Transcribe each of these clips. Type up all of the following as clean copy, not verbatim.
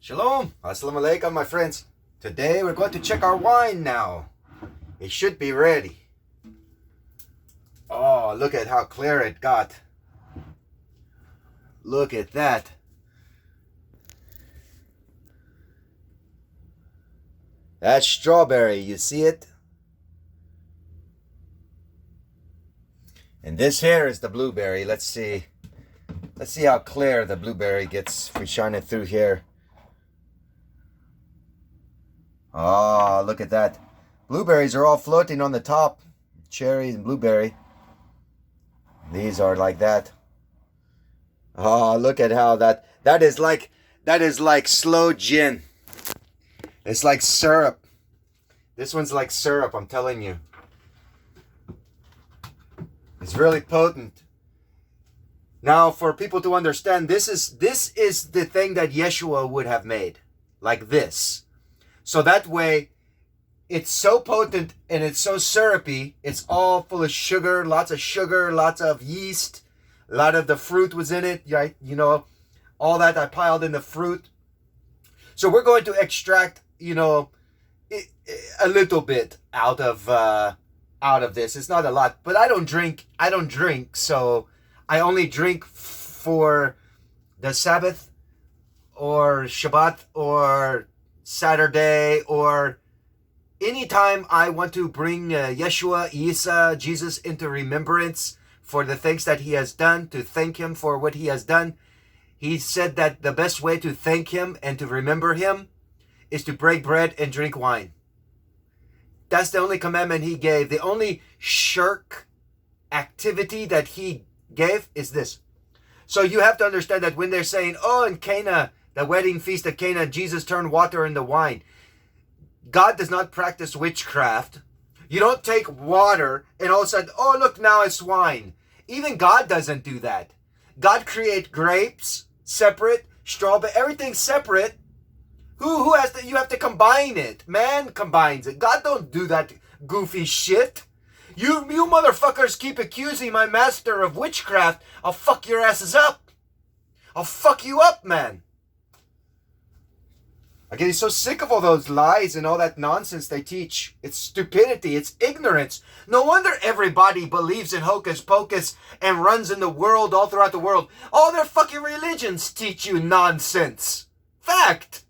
Shalom, assalamu alaikum, my friends. Today we're going to check our wine now. It should be ready. Oh, look at how clear it got. Look at that. That's strawberry, you see it? And this here is the blueberry. Let's see how clear the blueberry gets if we shine it through here. Oh, look at that. Blueberries are all floating on the top. Cherry and blueberry. These are like that. Oh, look at how that is like slow gin. It's like syrup. This one's like syrup, I'm telling you. It's really potent. Now, for people to understand, this is the thing that Yeshua would have made. Like this. So that way, it's so potent and it's so syrupy. It's all full of sugar, lots of yeast. A lot of the fruit was in it, right? You know, all that I piled in the fruit. So we're going to extract, a little bit out of this. It's not a lot, but I don't drink, so I only drink for the Sabbath or Shabbat or Saturday or anytime I want to bring Yeshua, Isa, Jesus into remembrance for the things that he has done, to thank him for what he has done. He said that the best way to thank him and to remember him is to break bread and drink wine. That's the only commandment he gave. The only shirk activity that he gave is this. So you have to understand that when they're saying, oh, in Cana, the wedding feast at Cana, Jesus turned water into wine. God does not practice witchcraft. You don't take water and all of a sudden, oh, look, now it's wine. Even God doesn't do that. God create grapes separate, strawberry, everything separate. Who has to, you have to combine it. Man combines it. God don't do that goofy shit. You motherfuckers keep accusing my master of witchcraft. I'll fuck your asses up. I'll fuck you up, man. I get so sick of all those lies and all that nonsense they teach. It's stupidity. It's ignorance. No wonder everybody believes in hocus pocus and runs in the world, all throughout the world. All their fucking religions teach you nonsense. Fact.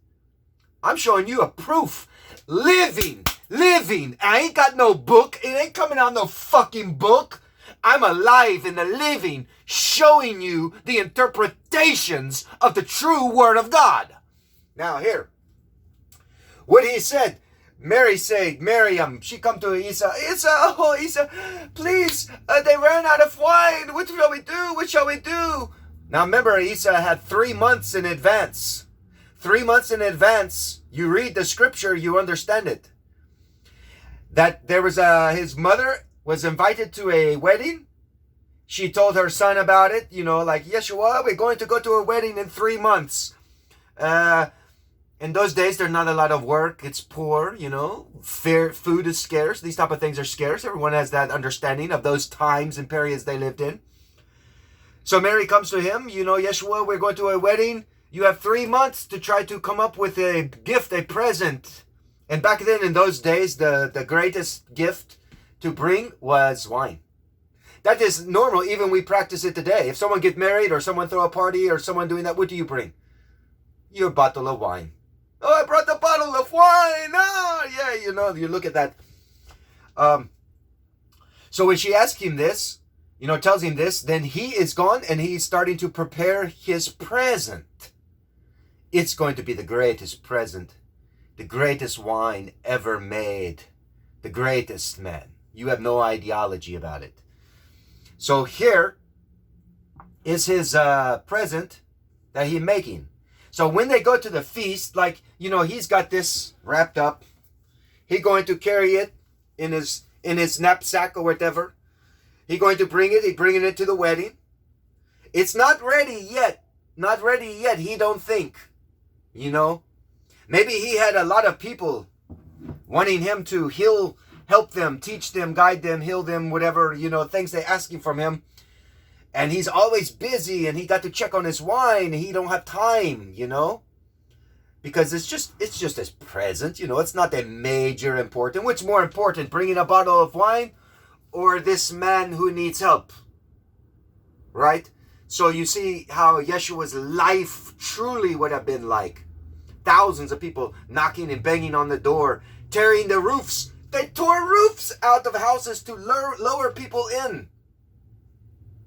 I'm showing you a proof. Living. I ain't got no book. It ain't coming out no fucking book. I'm alive and living, showing you the interpretations of the true word of God. Now here. What he said, Miriam, she come to Isa, Isa, please, they ran out of wine. What shall we do? Now remember, Isa had 3 months in advance. 3 months in advance, you read the scripture, you understand it. That there was his mother was invited to a wedding. She told her son about it, like, Yeshua, we're going to go to a wedding in 3 months. In those days, there's not a lot of work. It's poor, food is scarce. These type of things are scarce. Everyone has that understanding of those times and periods they lived in. So Mary comes to him, Yeshua, we're going to a wedding. You have 3 months to try to come up with a gift, a present. And back then, in those days, the greatest gift to bring was wine. That is normal. Even we practice it today. If someone get married or someone throw a party or someone doing that, what do you bring? Your bottle of wine. Oh, I brought the bottle of wine. Oh, yeah, you look at that. So when she asks him this, tells him this, then he is gone and he's starting to prepare his present. It's going to be the greatest present, the greatest wine ever made, the greatest, man. You have no ideology about it. So here is his present that he's making. So when they go to the feast, he's got this wrapped up. He's going to carry it in his knapsack or whatever. He's going to bring it. He's bringing it to the wedding. It's not ready yet. Not ready yet. He don't think. Maybe he had a lot of people wanting him to help them, teach them, guide them, heal them, whatever, things they asking from him. And he's always busy and he got to check on his wine. He don't have time, because it's just as present, it's not a major important. What's more important, bringing a bottle of wine or this man who needs help? Right? So you see how Yeshua's life truly would have been like. Thousands of people knocking and banging on the door, tearing the roofs. They tore roofs out of houses to lower people in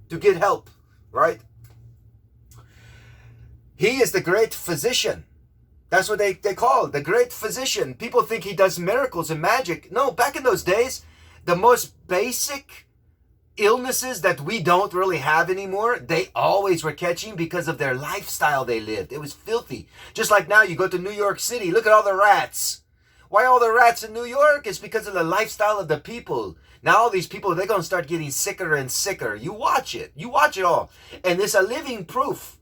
to get help, right? He is the great physician. That's what they call the great physician. People think he does miracles and magic. No, back in those days, the most basic illnesses that we don't really have anymore, they always were catching because of their lifestyle they lived. It was filthy. Just like now, you go to New York City, look at all the rats. Why all the rats in New York? Is because of the lifestyle of the people. Now all these people, they're going to start getting sicker and sicker. You watch it. You watch it all. And it's a living proof.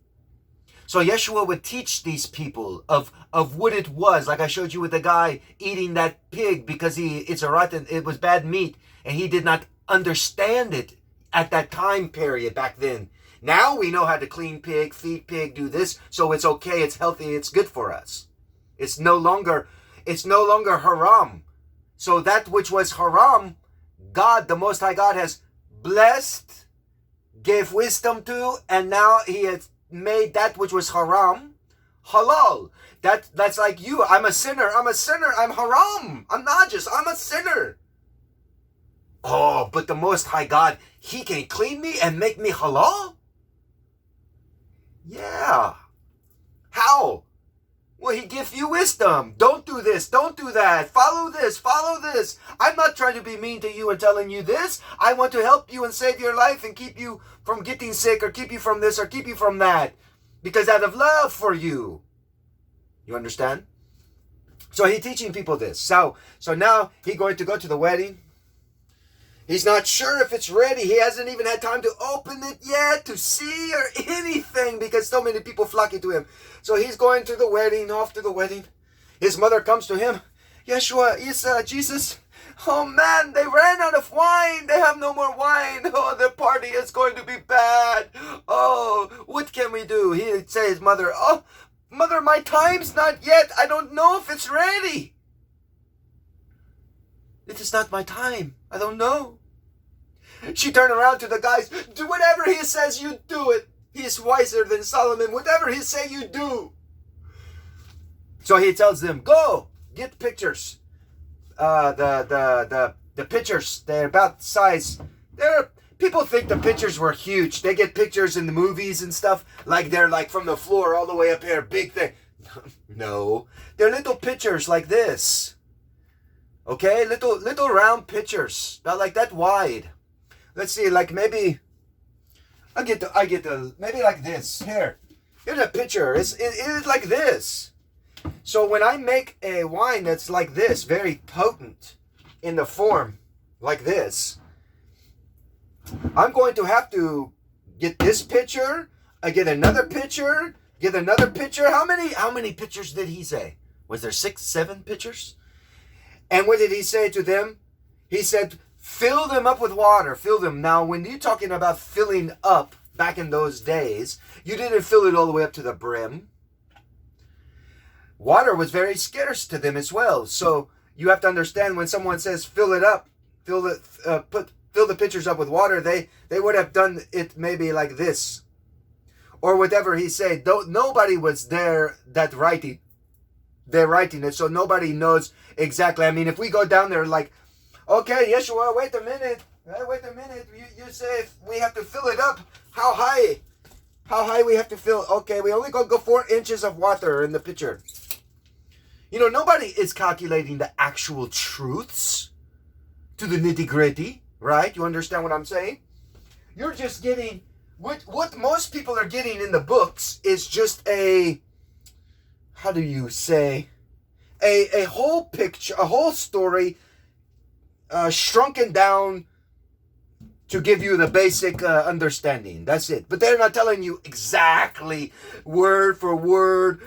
So Yeshua would teach these people of what it was. Like I showed you with the guy eating that pig because it was bad meat. And he did not understand it at that time period back then. Now we know how to clean pig, feed pig, do this. So it's okay, it's healthy, it's good for us. It's no longer haram. So that which was haram, God, the Most High God, has blessed, gave wisdom to, and now he has made that which was haram halal. That's like you. I'm a sinner. I'm haram. I'm najis. I'm a sinner. Oh, but the Most High God, he can clean me and make me halal? Yeah. How? Well, he gives you wisdom. Don't do this. Don't do that. Follow this. Follow this. I'm not trying to be mean to you and telling you this. I want to help you and save your life and keep you from getting sick or keep you from this or keep you from that. Because out of love for you. You understand? So he's teaching people this. So now he's going to go to the wedding. He's not sure if it's ready. He hasn't even had time to open it yet, to see or anything, because so many people flocking to him. So he's going to the wedding, off to the wedding. His mother comes to him. Yeshua, Isa, Jesus. Oh man, they ran out of wine. They have no more wine. Oh, the party is going to be bad. Oh, what can we do? He'd say his mother, oh, mother, my time's not yet. I don't know if it's ready. It is not my time. I don't know. She turned around to the guys. Do whatever he says, you do it. He is wiser than Solomon. Whatever he say, you do. So he tells them, go, get pictures. The pictures, they're about the size. People think the pictures were huge. They get pictures in the movies and stuff. Like they're like from the floor all the way up here. Big thing. No. They're little pictures like this. Okay, little round pictures, not like that wide. Let's see, like maybe I get the maybe like this. Here's a picture. It is like this. So when I make a wine that's like this, very potent in the form like this, I'm going to have to get this picture. I get another picture. Get another picture. How many pictures did he say? Was there 6, 7 pictures? And what did he say to them? He said, fill them up with water. Fill them. Now, when you're talking about filling up back in those days, you didn't fill it all the way up to the brim. Water was very scarce to them as well. So you have to understand when someone says fill it up, fill the pitchers up with water, they would have done it maybe like this. Or whatever he said. Nobody was there that writing. They're writing it, so nobody knows exactly. I mean, if we go down there like, okay, Yeshua, wait a minute. You say we have to fill it up. How high? How high we have to fill? Okay, we only go 4 inches of water in the pitcher. Nobody is calculating the actual truths to the nitty-gritty, right? You understand what I'm saying? You're just getting, what most people are getting in the books is just how do you say, a whole picture, a whole story, shrunken down to give you the basic understanding. That's it. But they're not telling you exactly, word for word,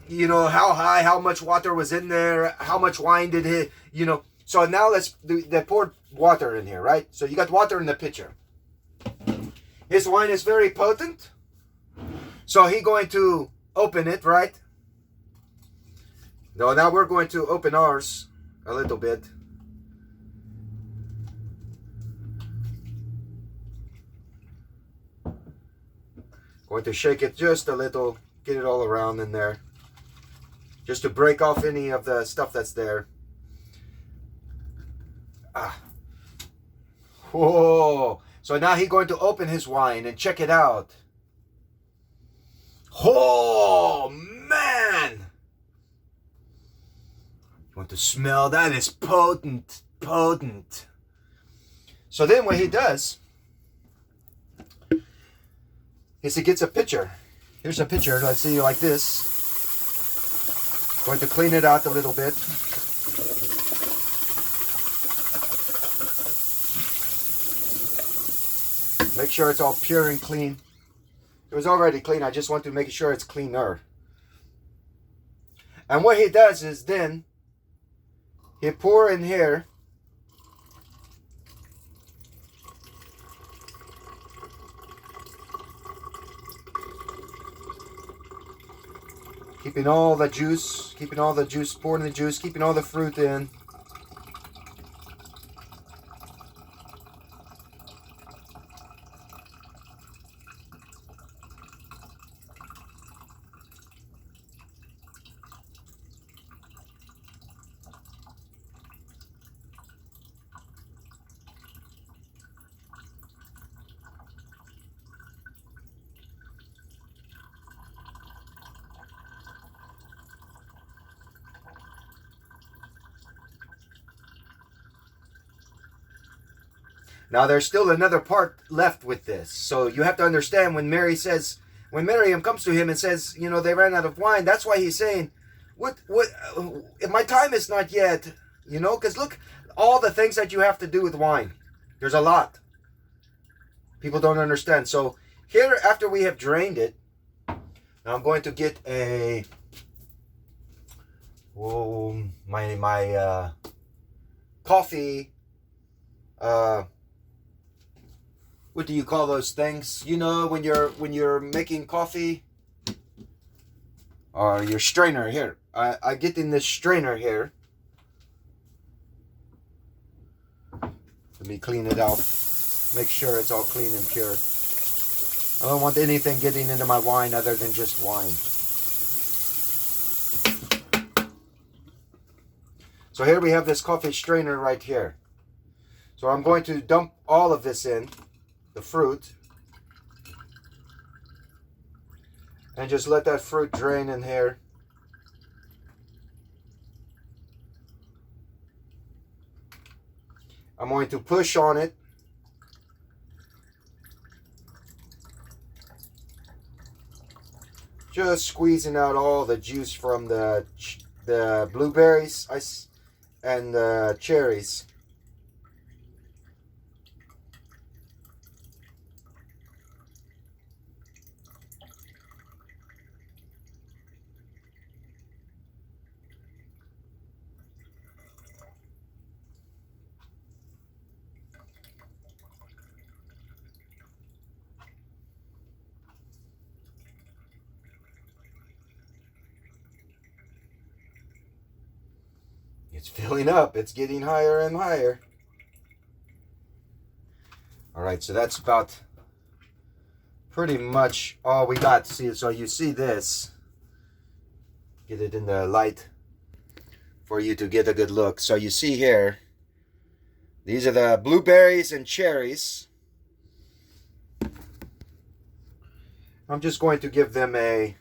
how high, how much water was in there, how much wine did it, So now they poured water in here, right? So you got water in the pitcher. His wine is very potent. So he's going to open it, right? No, now we're going to open ours a little bit. Going to shake it just a little, get it all around in there, just to break off any of the stuff that's there. Whoa! So now he's going to open his wine and check it out. Oh man! You want to smell? That is potent, potent. So then what he does is he gets a pitcher. Here's a pitcher. Let's see, like this. Going to clean it out a little bit. Make sure it's all pure and clean. It was already clean. I just want to make sure it's cleaner. And what he does is then he pour in here keeping all the juice, pouring the juice, keeping all the fruit in. Now there's still another part left with this. So you have to understand when Miriam comes to him and says, you know, they ran out of wine, that's why he's saying, my time is not yet, you know, because look, all the things that you have to do with wine. There's a lot. People don't understand. So here, after we have drained it, now I'm going to get my coffee, what do you call those things? You know, when you're making coffee, or your strainer here. I get in this strainer here. Let me clean it out. Make sure it's all clean and pure. I don't want anything getting into my wine other than just wine. So here we have this coffee strainer right here. So I'm going to dump all of this in, the fruit, and just let that fruit drain in here. I'm going to push on it. Just squeezing out all the juice from the blueberries and the cherries. It's filling up. It's getting higher and higher. All right, so that's about pretty much all we got. See, so you see this. Get it in the light for you to get a good look. So you see here, these are the blueberries and cherries. I'm just going to give them a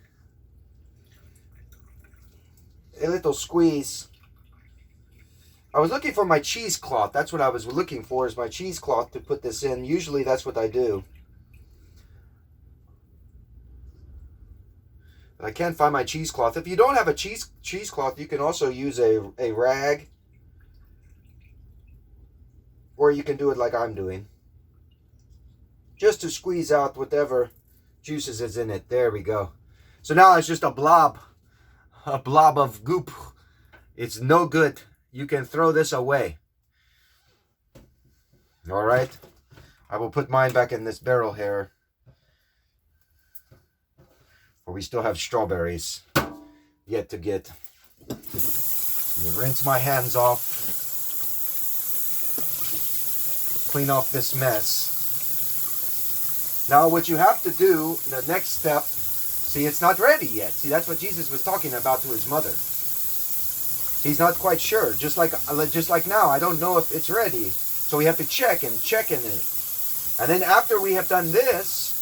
little squeeze. I was looking for my cheesecloth. That's what I was looking for, is my cheesecloth to put this in. Usually that's what I do. But I can't find my cheesecloth. If you don't have a cheesecloth, you can also use a rag. Or you can do it like I'm doing. Just to squeeze out whatever juices is in it. There we go. So now it's just a blob of goop. It's no good. You can throw this away. All right. I will put mine back in this barrel here. For we still have strawberries yet to get. You rinse my hands off. Clean off this mess. Now what you have to do, the next step, see, it's not ready yet. See, that's what Jesus was talking about to his mother. He's not quite sure. Just like now, I don't know if it's ready. So we have to check in it. And then after we have done this,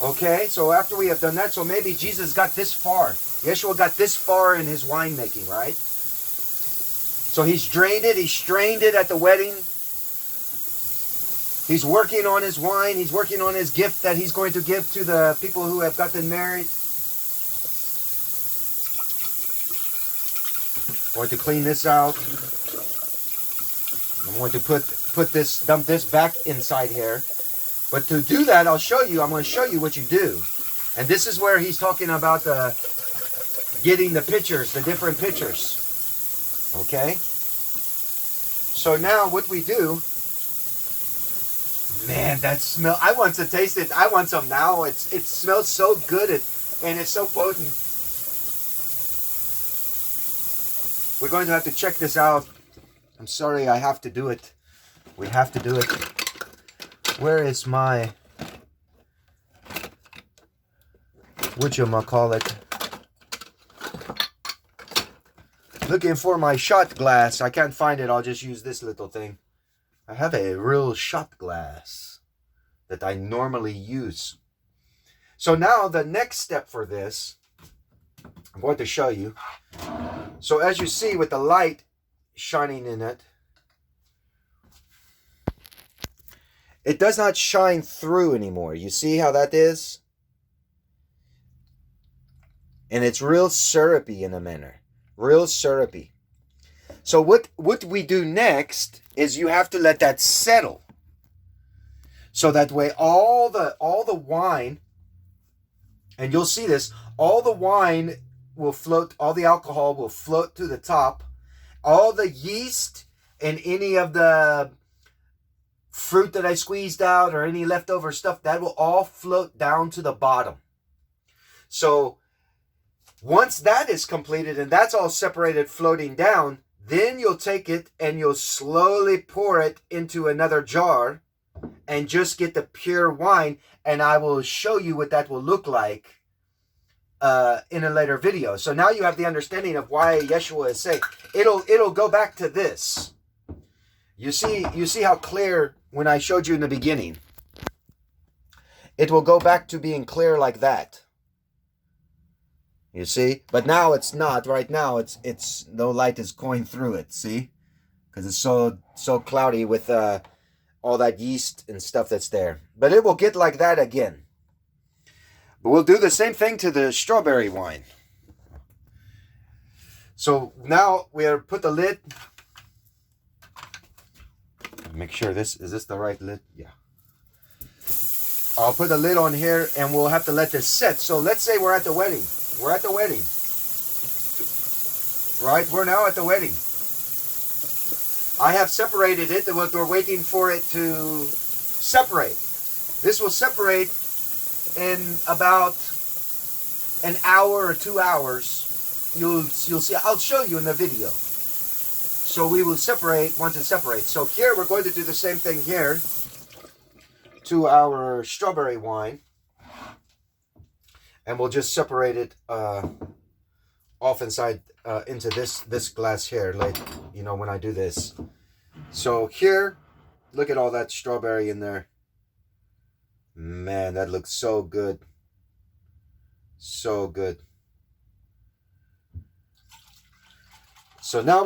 okay, so after we have done that, so maybe Jesus got this far. Yeshua got this far in his winemaking, right? So he's drained it, he strained it at the wedding. He's working on his wine. He's working on his gift that he's going to give to the people who have gotten married. Going to clean this out. I'm going to dump this back inside here. But to do that, I'm going to show you what you do. And this is where he's talking about getting the pictures, the different pictures. Okay? So now what we do, man, that smell, I want to taste it. I want some now. It smells so good and it's so potent. We're going to have to check this out. I'm sorry, I have to do it. We have to do it. Where is my, whatchamacallit? Looking for my shot glass. I can't find it. I'll just use this little thing. I have a real shot glass that I normally use. So now the next step for this, I'm going to show you. So as you see with the light shining in it, it does not shine through anymore. You see how that is? And it's real syrupy in a manner. Real syrupy. So what we do next is you have to let that settle. So that way all the wine, and you'll see this, all the wine will float, all the alcohol will float to the top. All the yeast and any of the fruit that I squeezed out or any leftover stuff, that will all float down to the bottom. So once that is completed and that's all separated floating down, then you'll take it and you'll slowly pour it into another jar and just get the pure wine. And I will show you what that will look like in a later video. So now you have the understanding of why Yeshua is saying it'll go back to this. You see how clear when I showed you in the beginning. It will go back to being clear like that. You see? But now it's not. Right now it's no light is going through it, see? Because it's so cloudy with all that yeast and stuff that's there. But it will get like that again. But we'll do the same thing to the strawberry wine. So now we'll put the lid. Make sure is this the right lid? Yeah. I'll put the lid on here and we'll have to let this set. So let's say we're at the wedding. We're at the wedding. Right? We're now at the wedding. I have separated it. We're waiting for it to separate. This will separate in about an hour or 2 hours. You'll see. I'll show you in the video. So we will separate once it separates. So here we're going to do the same thing here to our strawberry wine. And we'll just separate it off inside into this glass here, like, you know, when I do this. So here, look at all that strawberry in there. Man, that looks so good. So good. So now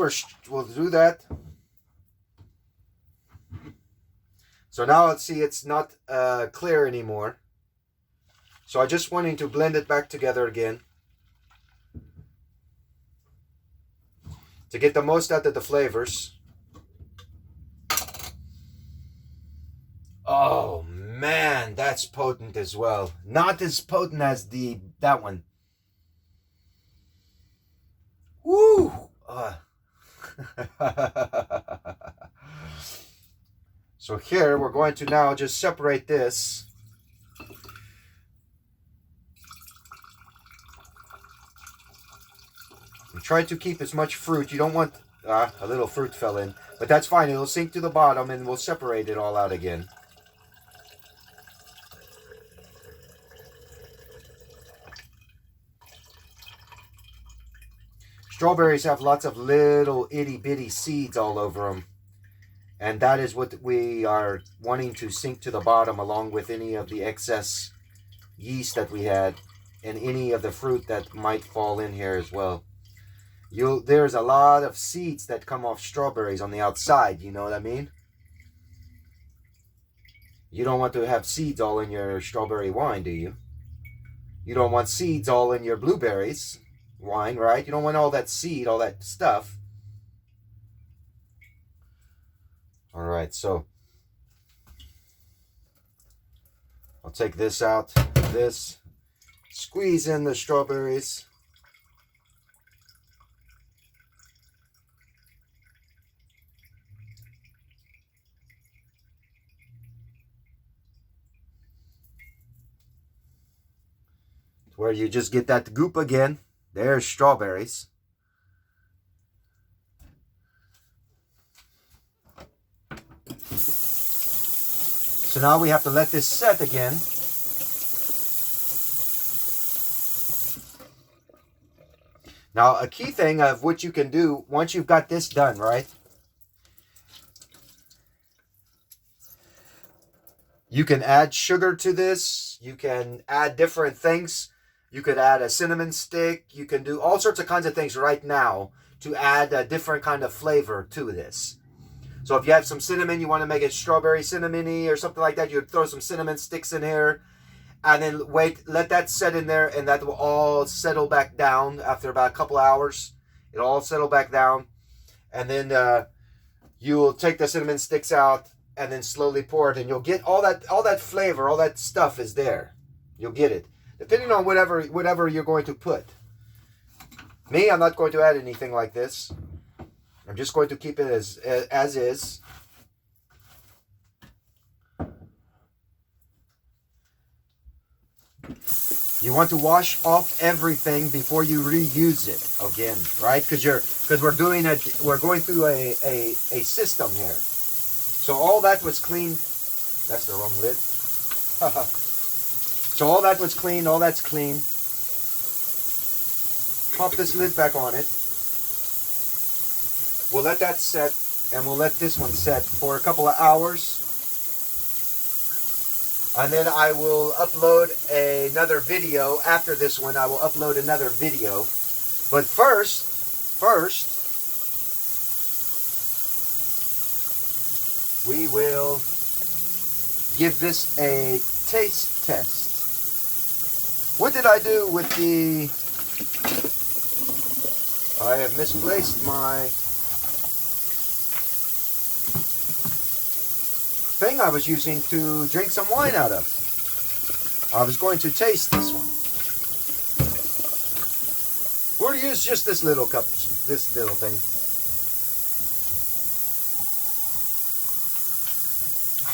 we'll do that. So now let's see, it's not clear anymore. So I just wanting to blend it back together again to get the most out of the flavors. Oh man, that's potent as well. Not as potent as that one. Woo! So here we're going to now just separate this. Try to keep as much fruit. You don't want... a little fruit fell in. But that's fine. It'll sink to the bottom and we'll separate it all out again. Strawberries have lots of little itty-bitty seeds all over them. And that is what we are wanting to sink to the bottom, along with any of the excess yeast that we had and any of the fruit that might fall in here as well. There's a lot of seeds that come off strawberries on the outside, you know what I mean? You don't want to have seeds all in your strawberry wine, do you? You don't want seeds all in your blueberries wine, right? You don't want all that seed, all that stuff. All right, so I'll take this out, this, squeeze in the strawberries. Where you just get that goop again. There's strawberries. So now we have to let this set again. Now a key thing of what you can do once you've got this done, right? You can add sugar to this. You can add different things. You could add a cinnamon stick. You can do all sorts of kinds of things right now to add a different kind of flavor to this. So if you have some cinnamon, you want to make it strawberry cinnamony or something like that, you would throw some cinnamon sticks in here and then wait, let that set in there, and that will all settle back down after about a couple hours. It'll all settle back down. And then you will take the cinnamon sticks out and then slowly pour it, and you'll get all that flavor, all that stuff is there. You'll get it. Depending on whatever you're going to put. Me, I'm not going to add anything like this. I'm just going to keep it as is. You want to wash off everything before you reuse it again, right? Because we're going through a system here. So all that was cleaned. That's the wrong lid. So all that was clean. All that's clean. Pop this lid back on it. We'll let that set, and we'll let this one set for a couple of hours. And then I will upload another video. After this one, I will upload another video. But first, we will give this a taste test. What did I do with the... I have misplaced my thing I was using to drink some wine out of. I was going to taste this one. We'll use just this little cup, this little thing.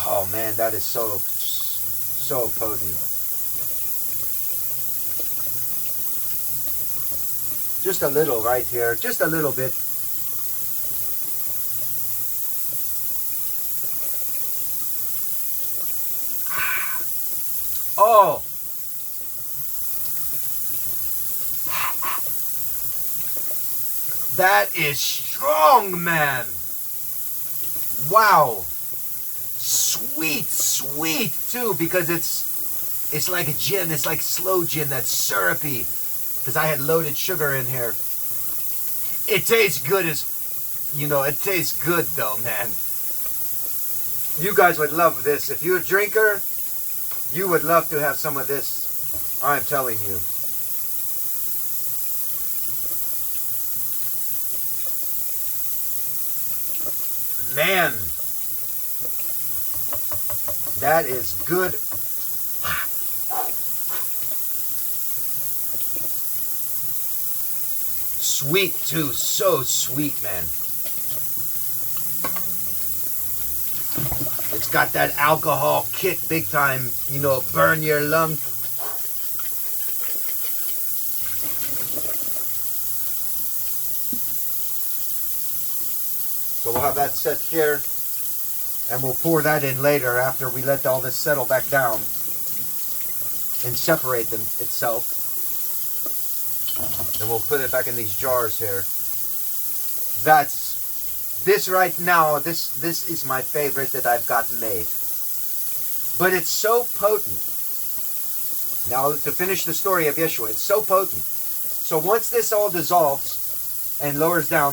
Oh man, that is so potent. Just a little right here, just a little bit. Oh, that is strong, man. Wow. Sweet too, because it's like a gin. It's like slow gin that's syrupy, because I had loaded sugar in here. It tastes good it tastes good though, man. You guys would love this. If you're a drinker, you would love to have some of this. I'm telling you. Man, that is good. Sweet too, so sweet, man. It's got that alcohol kick big time, burn your lung. So we'll have that set here, and we'll pour that in later after we let all this settle back down and separate them itself. And we'll put it back in these jars here. This right now, this is my favorite that I've got made. But it's so potent. Now, to finish the story of Yeshua, it's so potent. So once this all dissolves and lowers down,